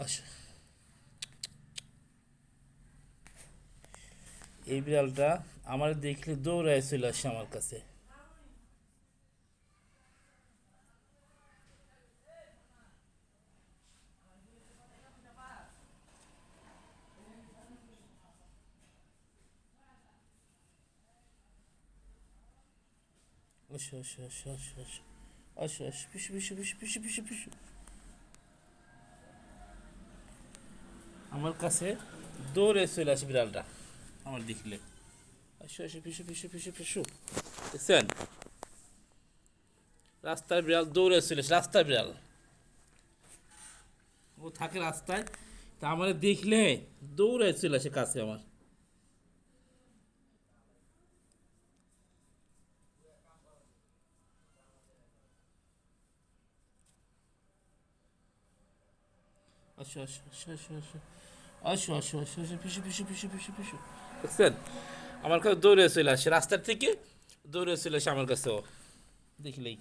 আসো, এই বিড়ালটা আমার দেখলে দৌড়ায় চলে আসে আমার কাছে। আসো আসো আসো আসো আসো আসো আসো, পিছু পিছু পিছু পিছু পিছু পিছু আমার কাছে দৌড়ে চলে আসে বিড়ালটা আমার দেখলে। আসো আসো, পিছু পিছু পিছু পিছু, দেখছেন? রাস্তার বিড়াল দৌড়ে চলে আসে, রাস্তার বিড়াল ও থাকে রাস্তায়, তা আমার দেখলে দৌড়ে চলে আসে কাছে আমার। আসো আসো আসো আসো আসো আসো আসো আসো আসো, পিছু পিছু পিছু পিছু পিছু, দেখছেন? আমার কাছে দৌড়ে চলে আসে রাস্তার থেকে, দৌড়ে চলে আসে আমার কাছে ও দেখলেই।